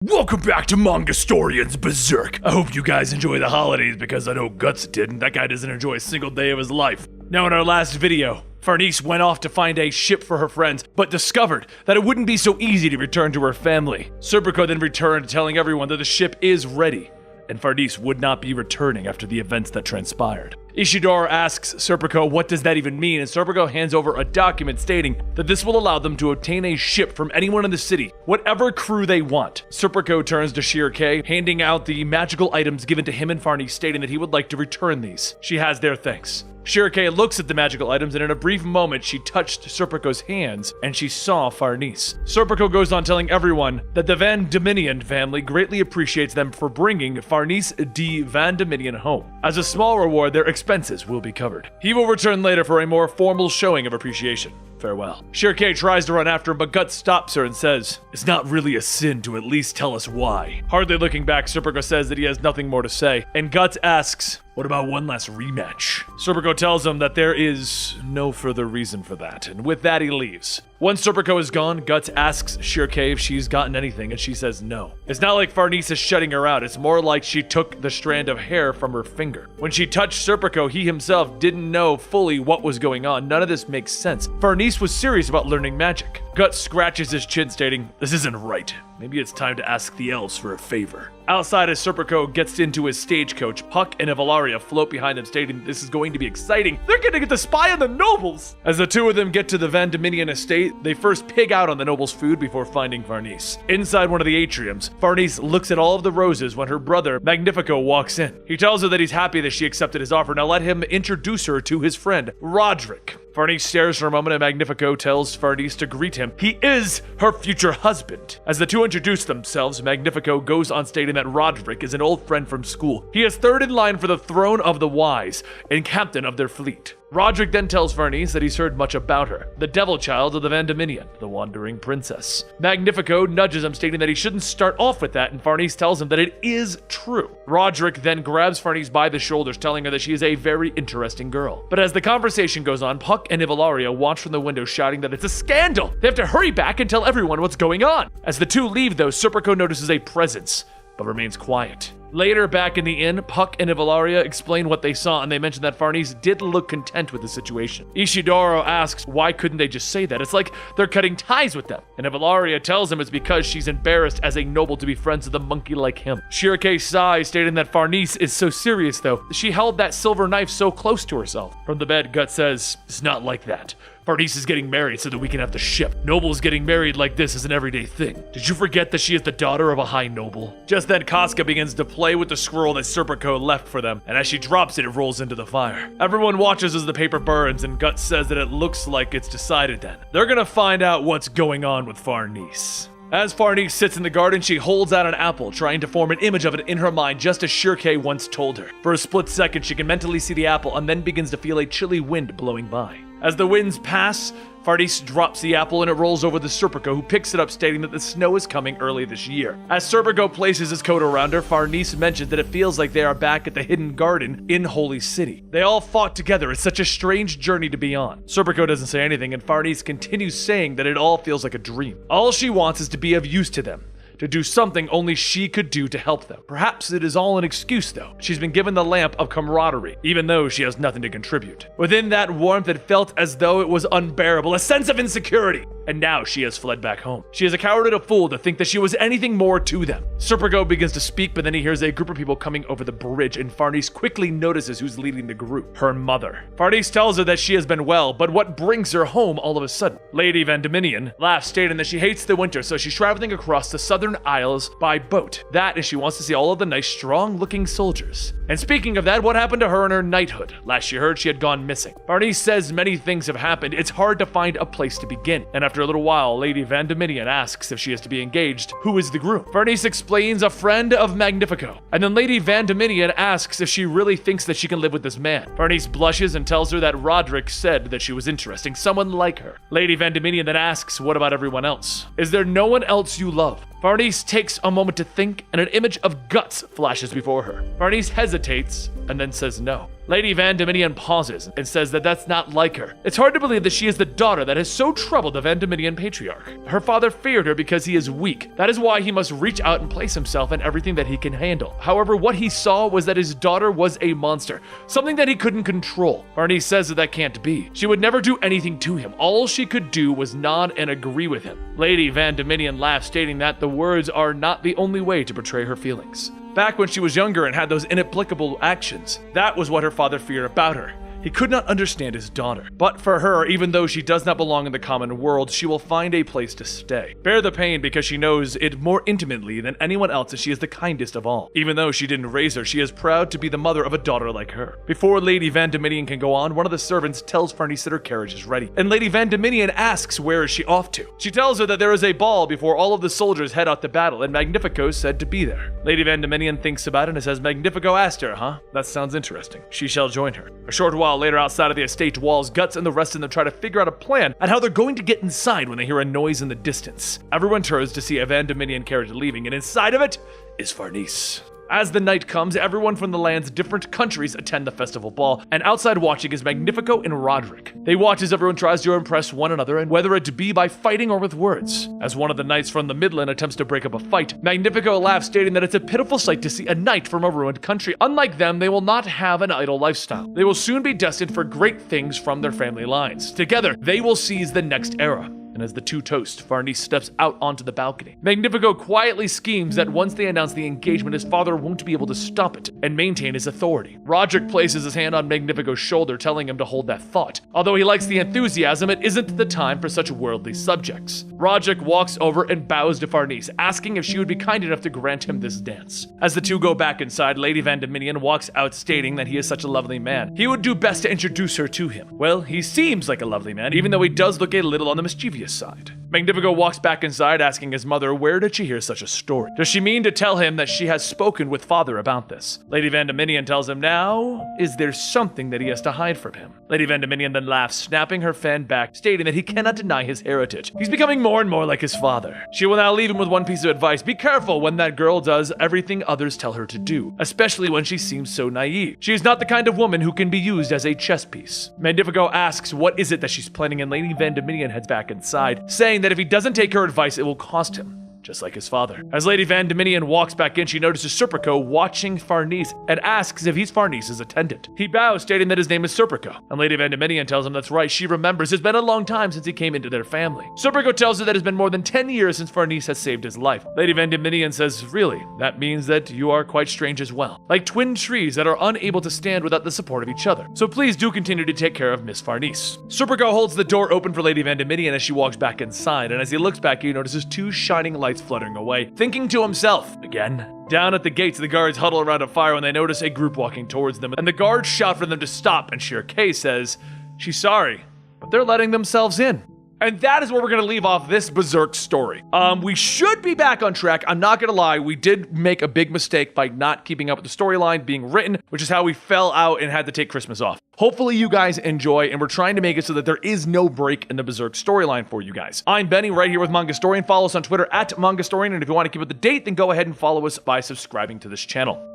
Welcome back to Mangastorian's Berserk. I hope you guys enjoy the holidays because I know Guts didn't. That guy doesn't enjoy a single day of his life. Now in our last video, Farnese went off to find a ship for her friends, but discovered that it wouldn't be so easy to return to her family. Serpico then returned, telling everyone that the ship is ready, and Farnese would not be returning after the events that transpired. Ishidara asks Serpico what does that even mean, and Serpico hands over a document stating that this will allow them to obtain a ship from anyone in the city, whatever crew they want. Serpico turns to Shirake, handing out the magical items given to him and Farnese, stating that he would like to return these. She has their thanks. Shirake looks at the magical items, and in a brief moment, she touched Serpico's hands, and she saw Farnese. Serpico goes on telling everyone that the Van Dominion family greatly appreciates them for bringing Farnese de Van Dominion home. As a small reward, their expenses will be covered. He will return later for a more formal showing of appreciation. Farewell. Shirake tries to run after him, but Guts stops her and says, "It's not really a sin to at least tell us why." Hardly looking back, Serpico says that he has nothing more to say, and Guts asks, "What about one last rematch?" Serpico tells him that there is no further reason for that, and with that he leaves. Once Serpico is gone, Guts asks Shirake if she's gotten anything, and she says no. It's not like Farnese is shutting her out, it's more like she took the strand of hair from her finger. When she touched Serpico, he himself didn't know fully what was going on. None of this makes sense. Farnese was serious about learning magic. Guts scratches his chin, stating, "This isn't right. Maybe it's time to ask the elves for a favor." Outside, as Serpico gets into his stagecoach, Puck and Evalaria float behind him, stating this is going to be exciting. They're gonna get to spy on the nobles! As the two of them get to the Van Dominion estate, they first pig out on the nobles' food before finding Farnese. Inside one of the atriums, Farnese looks at all of the roses when her brother, Magnifico, walks in. He tells her that he's happy that she accepted his offer. Now let him introduce her to his friend, Roderick. Farnese stares for a moment, and Magnifico tells Farnese to greet him. He is her future husband. As the two introduce themselves, Magnifico goes on stating that Roderick is an old friend from school. He is third in line for the throne of the wise and captain of their fleet. Roderick then tells Farnese that he's heard much about her, the devil child of the Van Dominion, the wandering princess. Magnifico nudges him, stating that he shouldn't start off with that, and Farnese tells him that it is true. Roderick then grabs Farnese by the shoulders, telling her that she is a very interesting girl. But as the conversation goes on, Puck and Evalaria watch from the window, shouting that it's a scandal. They have to hurry back and tell everyone what's going on. As the two leave, though, Serpico notices a presence, but remains quiet. Later, back in the inn, Puck and Evalaria explain what they saw, and they mention that Farnese did look content with the situation. Ishidara asks why couldn't they just say that? It's like they're cutting ties with them. And Evalaria tells him it's because she's embarrassed as a noble to be friends with a monkey like him. Shirake sighs, stating that Farnese is so serious, though. She held that silver knife so close to herself. From the bed, Gut says, "It's not like that. Farnese is getting married so that we can have the ship. Nobles getting married like this is an everyday thing. Did you forget that she is the daughter of a high noble?" Just then, Casca begins to play with the scroll that Serpico left for them, and as she drops it, it rolls into the fire. Everyone watches as the paper burns, and Guts says that it looks like it's decided then. They're gonna find out what's going on with Farnese. As Farnese sits in the garden, she holds out an apple, trying to form an image of it in her mind, just as Shirake once told her. For a split second, she can mentally see the apple, and then begins to feel a chilly wind blowing by. As the winds pass, Farnese drops the apple and it rolls over the Serpico, who picks it up, stating that the snow is coming early this year. As Serpico places his coat around her, Farnese mentions that it feels like they are back at the hidden garden in Holy City. They all fought together. It's such a strange journey to be on. Serpico doesn't say anything, and Farnese continues saying that it all feels like a dream. All she wants is to be of use to them, to do something only she could do to help them. Perhaps it is all an excuse, though. She's been given the lamp of camaraderie, even though she has nothing to contribute. Within that warmth, it felt as though it was unbearable, a sense of insecurity. And now she has fled back home. She is a coward and a fool to think that she was anything more to them. Serpico begins to speak, but then he hears a group of people coming over the bridge, and Farnese quickly notices who's leading the group. Her mother. Farnese tells her that she has been well, but what brings her home all of a sudden? Lady Van Dominion laughs, stating that she hates the winter, so she's traveling across the southern isles by boat. That is, she wants to see all of the nice, strong-looking soldiers. And speaking of that, what happened to her in her knighthood? Last she heard, she had gone missing. Farnese says many things have happened. It's hard to find a place to begin. And after a little while, Lady Van Dominion asks if she is to be engaged. Who is the groom? Farnese explains a friend of Magnifico. And then Lady Van Dominion asks if she really thinks that she can live with this man. Farnese blushes and tells her that Roderick said that she was interesting, someone like her. Lady Van Dominion then asks, what about everyone else? Is there no one else you love? Farnese takes a moment to think, and an image of Guts flashes before her. Farnese hesitates, and then says no. Lady Van Dominion pauses and says that that's not like her. It's hard to believe that she is the daughter that has so troubled the Van Dominion patriarch. Her father feared her because he is weak. That is why he must reach out and place himself in everything that he can handle. However, what he saw was that his daughter was a monster, something that he couldn't control. Farnese says that can't be. She would never do anything to him. All she could do was nod and agree with him. Lady Van Dominion laughs, stating that the words are not the only way to portray her feelings. Back when she was younger and had those inexplicable actions, that was what her father feared about her. He could not understand his daughter. But for her, even though she does not belong in the common world, she will find a place to stay. Bear the pain because she knows it more intimately than anyone else, and she is the kindest of all. Even though she didn't raise her, she is proud to be the mother of a daughter like her. Before Lady Van Dominion can go on, one of the servants tells Farnese that her carriage is ready, and Lady Van Dominion asks where is she off to. She tells her that there is a ball before all of the soldiers head out to battle, and Magnifico said to be there. Lady Van Dominion thinks about it and says Magnifico asked her, huh? That sounds interesting. She shall join her. A short while later, outside of the estate walls, Guts and the rest of them try to figure out a plan on how they're going to get inside when they hear a noise in the distance. Everyone turns to see a Van Dominion carriage leaving, and inside of it is Farnese. As the night comes, everyone from the land's different countries attend the festival ball, and outside watching is Magnifico and Roderick. They watch as everyone tries to impress one another, and whether it be by fighting or with words. As one of the knights from the Midland attempts to break up a fight, Magnifico laughs, stating that it's a pitiful sight to see a knight from a ruined country. Unlike them, they will not have an idle lifestyle. They will soon be destined for great things from their family lines. Together, they will seize the next era. And as the two toast, Farnese steps out onto the balcony. Magnifico quietly schemes that once they announce the engagement, his father won't be able to stop it and maintain his authority. Roderick places his hand on Magnifico's shoulder, telling him to hold that thought. Although he likes the enthusiasm, it isn't the time for such worldly subjects. Roderick walks over and bows to Farnese, asking if she would be kind enough to grant him this dance. As the two go back inside, Lady Van Dominion walks out, stating that he is such a lovely man. He would do best to introduce her to him. Well, he seems like a lovely man, even though he does look a little on the mischievous side. Magnifico walks back inside, asking his mother where did she hear such a story. Does she mean to tell him that she has spoken with father about this? Lady Van Dominion tells him now, is there something that he has to hide from him? Lady Van Dominion then laughs, snapping her fan back, stating that he cannot deny his heritage. He's becoming more and more like his father. She will now leave him with one piece of advice: be careful when that girl does everything others tell her to do, especially when she seems so naive. She is not the kind of woman who can be used as a chess piece. Magnifico asks what is it that she's planning, and Lady Van Dominion heads back inside, saying that if he doesn't take her advice, it will cost him. Just like his father. As Lady Van Dominion walks back in, she notices Serpico watching Farnese and asks if he's Farnese's attendant. He bows, stating that his name is Serpico, and Lady Van Dominion tells him that's right, she remembers it's been a long time since he came into their family. Serpico tells her that it's been more than 10 years since Farnese has saved his life. Lady Van Dominion says, really, that means that you are quite strange as well. Like twin trees that are unable to stand without the support of each other. So please do continue to take care of Miss Farnese. Serpico holds the door open for Lady Van Dominion as she walks back inside, and as he looks back, he notices two shining lights fluttering away, thinking to himself, again? Down at the gates, the guards huddle around a fire when they notice a group walking towards them, and the guards shout for them to stop, and Shir K says, she's sorry, but they're letting themselves in. And that is where we're going to leave off this Berserk story. We should be back on track. I'm not going to lie, we did make a big mistake by not keeping up with the storyline being written, which is how we fell out and had to take Christmas off. Hopefully you guys enjoy, and we're trying to make it so that there is no break in the Berserk storyline for you guys. I'm Benny, right here with Mangastorian. Follow us on Twitter at Mangastorian, and if you want to keep up to date, then go ahead and follow us by subscribing to this channel.